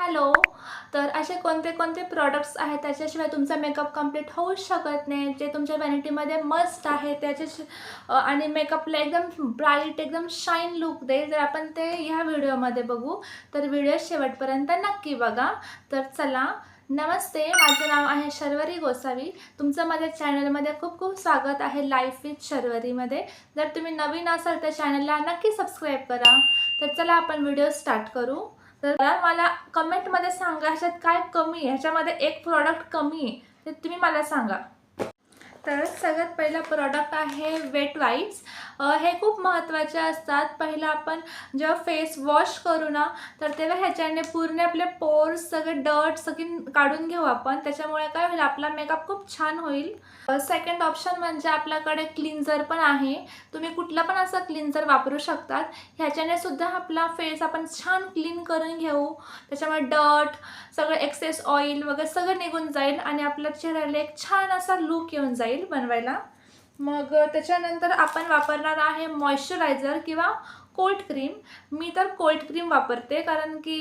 Hello. तर असे कोणते कोणते प्रॉडक्ट्स आहेत त्याच्याशिवाय तुमचा मेकअप कंप्लीट होऊच शकत नाही, जे तुमच्या व्हॅनिटीमध्ये मस्ट आहे आणि मेकअपला एकदम ब्राईट एकदम शाईन लुक देईल. जर आपण ते ह्या व्हिडिओमध्ये बघू तर व्हिडिओ शेवटपर्यंत नक्की बघा. तर चला, नमस्ते, माझं नाव आहे शर्वरी गोसावी. तुमचं माझ्या चॅनलमध्ये खूप खूप स्वागत आहे, लाईफ विथ शर्वरीमध्ये. जर तुम्ही नवीन असाल तर चॅनलला नक्की सबस्क्राईब करा. तर चला आपण व्हिडिओ स्टार्ट करू. तर मला कमेंटमध्ये सांगा ह्याच्यात काय कमी आहे, ह्याच्यामध्ये एक प्रॉडक्ट कमी आहे ते तुम्ही मला सांगा. तर सगळ्यात पहिला प्रॉडक्ट आहे वेट वाईप्स. हे खूप महत्त्वाचे असतात. पहिलं आपण जेव्हा फेस वॉश करू ना तर तेव्हा ह्याच्याने पूर्ण आपले पोर्स सगळे डर्ट सगळी काढून घेऊ आपण. त्याच्यामुळे काय होईल, आपला मेकअप खूप छान होईल. सेकंड ऑप्शन म्हणजे आपल्याकडे क्लिन्झर पण आहे. तुम्ही कुठला पण असा क्लिन्झर वापरू शकतात. ह्याच्याने सुद्धा आपला फेस आपण छान क्लीन करून घेऊ. त्याच्यामुळे डर्ट सगळं एक्सेस ऑइल वगैरे सगळं निघून जाईल आणि आपल्या चेहऱ्याला एक छान असा लुक येऊन जाईल बनवायला. मग त्याच्यानंतर आपण वापरणार आहे मॉइश्चरायझर किंवा कोल्ड क्रीम. मी तर कोल्ड क्रीम वापरते कारण की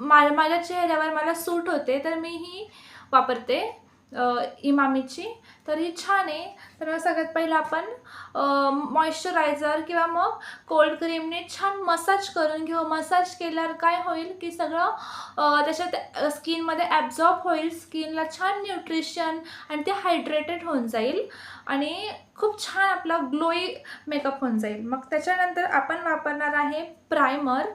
माझ्या चेहऱ्यावर मला सूट होते, तर मी ही वापरते इमामीची. तर ही छान आहे. तर सगळ्यात पहिलं आपण मॉइश्चरायझर किंवा मग कोल्ड क्रीमने छान मसाज करून घेऊ. मसाज केल्यावर काय होईल की सगळं त्याच्यात स्किनमध्ये ॲब्झॉर्ब होईल. स्किनला छान न्यूट्रिशन आणि ते हायड्रेटेड होऊन जाईल आणि खूप छान आपला ग्लोई मेकअप होऊन जाईल. मग त्याच्यानंतर आपण वापरणार आहे प्रायमर.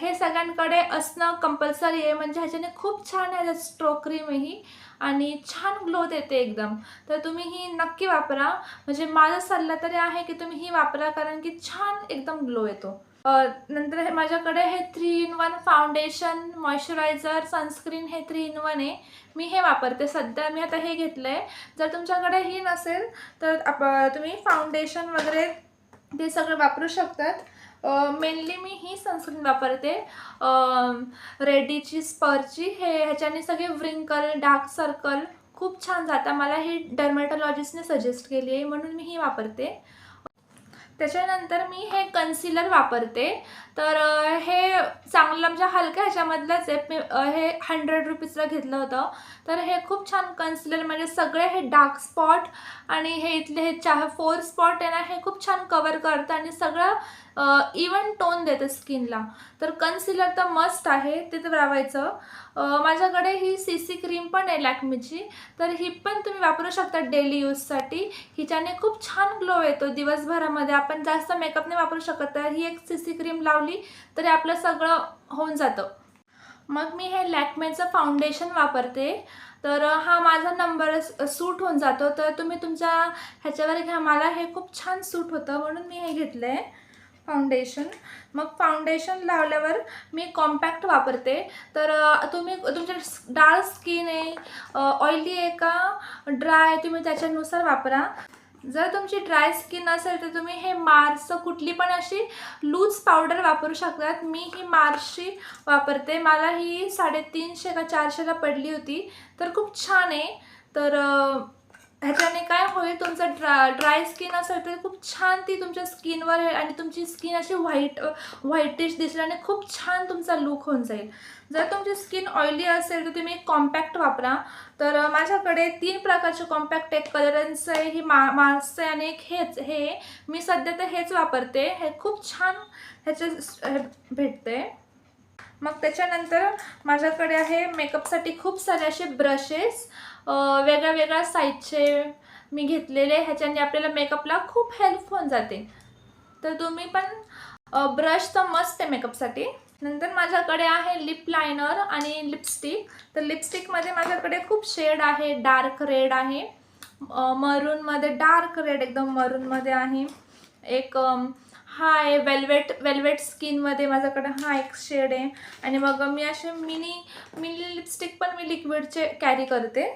हे सगळ्यांकडे असणं कंपल्सरी आहे, म्हणजे ह्याच्याने खूप छान ह्याच्यात स्ट्रोक क्रीम आहे ही आणि छान ग्लो देते एकदम. तर तुम्ही ही नक्की वापरा. म्हणजे माझा सल्ला तरी आहे की तुम्ही ही वापरा कारण की छान एकदम ग्लो येतो. नंतर माझ्याकडे हे 3 in 1 फाउंडेशन, मॉइश्चरायझर, सनस्क्रीन हे 3 in 1 आहे. मी हे वापरते सध्या. मी आता हे घेतलं आहे. जर तुमच्याकडे ही नसेल तर तुम्ही फाउंडेशन वगैरे ते सगळं वापरू शकतात. मेनली मी ही सनस्क्रीन वापरते, रेडीची स्पर्ची. ह्याच्याने सगळे व्रिंकल, डार्क सर्कल खूप छान जातात. मला ही डर्मॅटॉलॉजिस्टने सजेस्ट केली आहे म्हणून मी ही वापरते. त्याच्यानंतर मी हे कन्सिलर वापरते. तर हे चांगलं म्हणजे हलक्या ह्याच्यामधलंच आहे. मी हे 100 रुपीजला घेतलं होतं. तर हे खूप छान कन्सिलर, म्हणजे सगळे हे डार्क स्पॉट आणि हे इथले हे 4 स्पॉट आहे ना, हे खूप छान कवर करतं आणि सगळं इवन टोन देतं स्किनला. तर कन्सिलर तर मस्ट आहे, ते तर लावायचं. माझ्याकडे ही CC क्रीम पण आहे लॅक्मीची. तर ही पण तुम्ही वापरू शकता डेली यूजसाठी. हिच्याने खूप छान ग्लो येतो दिवसभरामध्ये. आपण जास्त मेकअप नाही वापरू शकत, तर ही एक CC क्रीम लावली तरी आपलं सगळं होऊन जातं. मग मी हे लॅक्मेचं फाउंडेशन वापरते. तर हा माझा नंबर सूट होऊन जातो. तर तुम्ही तुमच्या ह्याच्यावर घ्या. मला हे खूप छान सूट होतं म्हणून मी हे घेतलं आहे फाउंडेशन. मग फाउंडेशन लावल्यावर मी कॉम्पॅक्ट वापरते. तर तुम्ही तुमच्या डार्क स्किन आहे, ऑइली आहे का ड्राय, तुम्ही त्याच्यानुसार वापरा. जर तुमची ड्राय स्किन असेल तर तुम्ही हे मार्सचं कुठली पण अशी लूज पावडर वापरू शकतात. मी ही मार्सची वापरते. मला ही 350 का 400ला पडली होती. तर खूप छान आहे. तर ह्याच्याने काय होईल, तुमचं ड्राय स्किन असेल तर खूप छान ती तुमच्या स्किनवर येईल आणि तुमची स्किन अशी व्हाईटिश दिसल्याने खूप छान तुमचा लुक होऊन जाईल. जर तुमची स्किन ऑइली असेल तर तुम्ही कॉम्पॅक्ट वापरा. तर माझ्याकडे 3 प्रकारचे कॉम्पॅक्ट, एक कलरन्सचं आहे, ही मार्सचं आहे आणि एक हे मी सध्या तर हेच वापरते. हे खूप छान ह्याचे भेटते. मग त्याच्यानंतर माझ्याकडे आहे मेकअपसाठी खूप सारे असे ब्रशेस, वेगळ्या वेगळ्या साईजचे मी घेतलेले. ह्याच्याने आपल्याला मेकअपला खूप हेल्प होऊन जाते. तर तुम्ही पण ब्रश तर मस्त आहे मेकअपसाठी. नंतर माझ्याकडे आहे लिप लायनर आणि लिपस्टिक. तर लिपस्टिकमध्ये माझ्याकडे खूप शेड आहे. डार्क रेड आहे, मरूनमध्ये डार्क रेड एकदम मरूनमध्ये आहे, एक हा आहे वेल्वेट स्किनमध्ये माझ्याकडे हा एक शेड आहे. आणि मग मी असे मिनी लिपस्टिक पण मी लिक्विडचे कॅरी करते.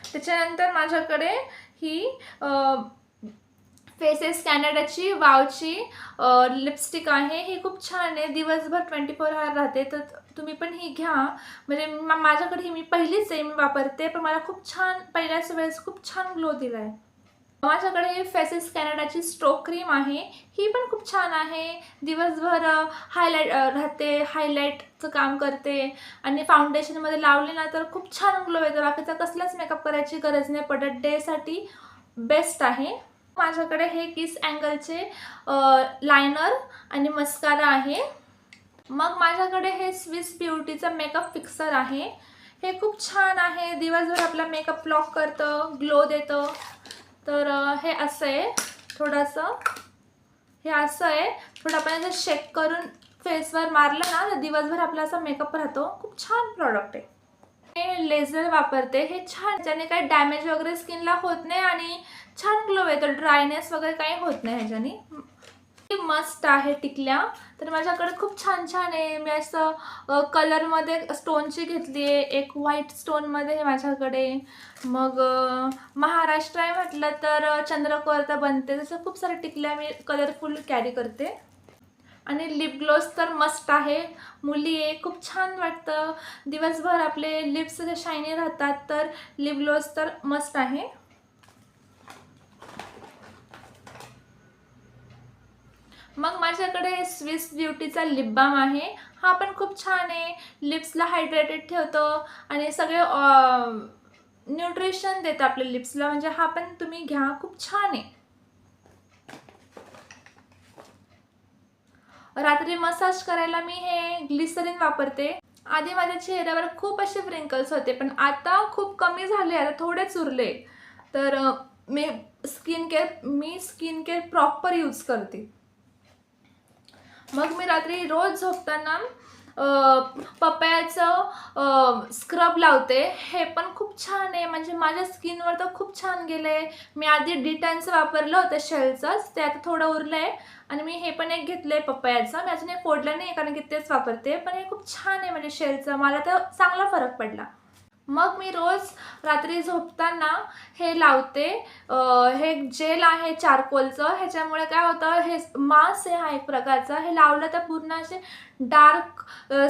त्याच्यानंतर माझ्याकडे ही फेसेस कॅनडाची वावची लिपस्टिक आहे. ही खूप छान आहे, दिवसभर 24 hour राहते. तर तुम्ही पण ही घ्या. म्हणजे माझ्याकडे ही मी पहिलीच आहे, मी वापरते, पण मला खूप छान पहिल्याच वेळेस खूप छान ग्लो दिला आहे. माझ्याकडे ही फेसेस कॅनडाची स्ट्रोक क्रीम आहे. ही पण खूप छान आहे. दिवसभर हायलाइट राहते, हायलाइटचं काम करते आणि फाउंडेशनमध्ये लावली ना तर खूप छान ग्लो येतो. बाकीचा कसलाच मेकअप करायची गरज नाही पडत. डेसाठी बेस्ट आहे. माझ्याकडे हे किस अँगलचे लायनर आणि मस्कारा आहे. मग माझ्याकडे हे स्विस ब्युटीचा मेकअप फिक्सर आहे. हे खूप छान आहे. दिवसभर आपला मेकअप लॉक करतं, ग्लो देतं. तर हे असं आहे थोडंसं. हे असं आहे थोडं आपण असं शेक करून फेसवर मारलं ना तर दिवसभर आपला असा मेकअप राहतो. खूप छान प्रॉडक्ट आहे. हे लेझर वापरते. हे छान, त्याने काही डॅमेज वगैरे स्किनला होत नाही आणि छान ग्लो येतो. ड्रायनेस वगैरे काही होत नाही ह्याच्याने. मस्त आहे टिकल्या. तर माझ्याकडे खूप छान छान आहे. मी असं कलरमध्ये स्टोनची घेतली आहे. एक व्हाईट स्टोनमध्ये आहे माझ्याकडे. मग महाराष्ट्र आहे म्हटलं तर चंद्रकोर बनते. तसं खूप सारे टिकल्या मी कलरफुल कॅरी करते. आणि लिप ग्लोज तर मस्त आहे. मुली आहे, खूप छान वाटतं. दिवसभर आपले लिप्स असे शायनी राहतात. तर लिप ग्लोज तर मस्त आहे. मग माझ्याकडे स्विस ब्युटीचा लिप बाम आहे. हा पण खूप छान आहे. लिप्सला हायड्रेटेड ठेवतो आणि सगळे न्यूट्रिशन देतं आपल्या लिप्सला. म्हणजे हा पण तुम्ही घ्या, खूप छान आहे. रात्री मसाज करायला मी हे ग्लिसरीन वापरते. आधी माझ्या चेहऱ्यावर खूप असे व्रिंकल्स होते, पण आता खूप कमी झाले. आता थोडेच उरले. तर मी स्किन केअर प्रॉपर यूज करते. मग मी रात्री रोज झोपताना पपयाचं स्क्रब लावते. हे पण खूप छान आहे. म्हणजे माझ्या स्किनवर तर खूप छान गेलं आहे. मी आधी डिटॅनचं वापरलं होतं शेलचंच, ते आता थोडं उरलं आहे. आणि मी हे पण एक घेतलं आहे पपयाचं. मी अजून हे फोडलं नाही कारण की तेच वापरते. पण हे खूप छान आहे म्हणजे शेलचं. मला तर चांगला फरक पडला. मग मी रोज रात्री झोपताना हे लावते. हे जेल आहे चारकोलचं. ह्याच्यामुळे काय होतं, हे मास्क आहे हा एक प्रकारचा. हे लावलं तर पूर्ण असे डार्क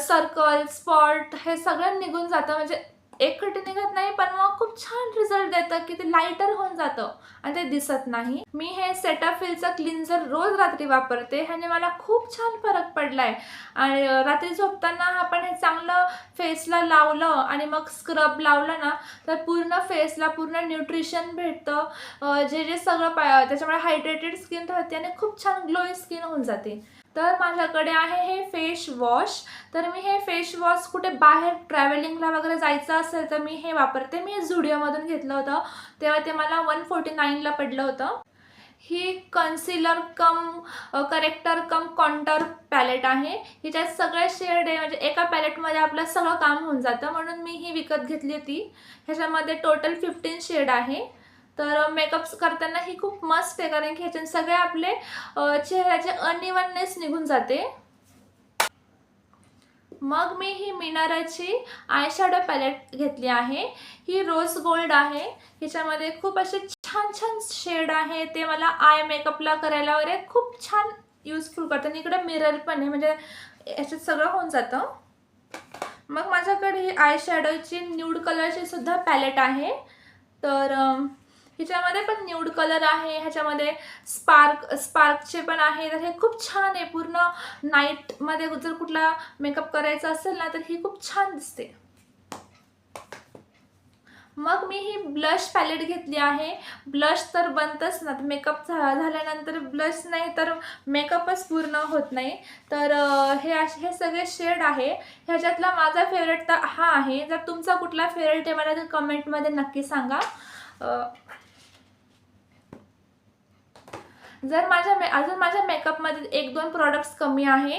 सर्कल, स्पॉट हे सगळं निघून जातं. म्हणजे एकटे निघत नाही, पण मग खूप छान रिझल्ट देतं की ते लाईटर होऊन जातं आणि ते दिसत नाही. मी हे सेटाफिलचं क्लिन्झर रोज रात्री वापरते. ह्याने मला खूप छान फरक पडला आहे. आणि रात्री झोपताना आपण हे चांगलं फेसला लावलं आणि मग स्क्रब लावलं ना तर पूर्ण फेसला पूर्ण न्यूट्रिशन भेटतं. जे सगळं त्याच्यामुळे हायड्रेटेड स्किन राहते आणि खूप छान ग्लोई स्किन होऊन जाते. तर माझ्याकडे आहे हे फेस वॉश. तर मी हे फेस वॉश कुठे बाहेर ट्रॅव्हलिंगला वगैरे जायचं असेल तर मी हे वापरते. मी झुडिओमधून घेतलं होतं, तेव्हा ते मला 149ला पडलं होतं. ही कन्सिलर कम करेक्टर कम कॉन्टर पॅलेट आहे. हिच्यात सगळे शेड आहे. म्हणजे एका पॅलेटमध्ये आपलं सगळं काम होऊन जातं. म्हणून मी ही विकत घेतली होती. ह्याच्यामध्ये टोटल 15 शेड आहे. तर मेकअप करताना ही खूप मस्त आहे कारण की ह्याच्यात सगळे आपले चेहऱ्याचे अनइवननेस निघून जाते. मग मी ही मिनाराची आय शॅडो पॅलेट घेतली आहे. ही रोज गोल्ड आहे. हिच्यामध्ये खूप असे छान छान शेड आहे. ते मला आय मेकअपला करायला वगैरे खूप छान यूजफुल करतं. आणि इकडे मिरर पण आहे, म्हणजे याच्यात सगळं होऊन जातं. मग माझ्याकडे ही आय शॅडोची न्यूड कलरची सुद्धा पॅलेट आहे. तर हिच्यामध्ये पण न्यूड कलर आहे. ह्याच्यामध्ये स्पार्कचे पण आहे. तर हे खूप छान आहे. पूर्ण नाईटमध्ये जर कुठला मेकअप करायचा असेल ना तर ही खूप छान दिसते. मग मी ही ब्लश पॅलेट घेतली आहे. ब्लश तर बनतंच ना, मेकअप झाल्यानंतर ब्लश नाही तर मेकअपच पूर्ण होत नाही. तर हे सगळे शेड आहे. ह्याच्यातला माझा फेवरेट तर हा आहे. जर तुमचा कुठला फेवरेट आहे मला तर कमेंटमध्ये नक्की सांगा. जर अजून माझ्या मेकअपमध्ये 1-2 प्रॉडक्ट्स कमी आहे,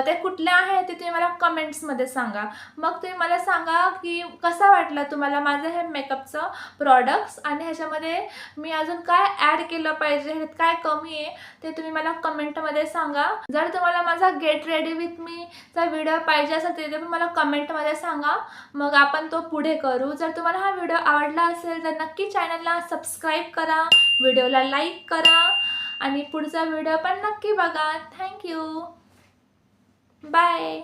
ते कुठले आहे ते तुम्ही मला कमेंट्समध्ये सांगा. मग तुम्ही मला सांगा की कसा वाटला तुम्हाला माझं हे मेकअपचं प्रॉडक्ट्स आणि ह्याच्यामध्ये मी अजून काय ॲड केलं पाहिजे, ह्यात काय कमी आहे ते तुम्ही मला कमेंटमध्ये सांगा. जर तुम्हाला माझा गेट रेडी विथ मीचा व्हिडिओ पाहिजे असेल ते पण मला कमेंटमध्ये सांगा. मग आपण तो पुढे करू. जर तुम्हाला हा व्हिडिओ आवडला असेल तर नक्की चॅनलला सबस्क्राईब करा, व्हिडिओला लाईक करा आणि पुढचा व्हिडिओ पण नक्की बघा. थँक्यू. बाय.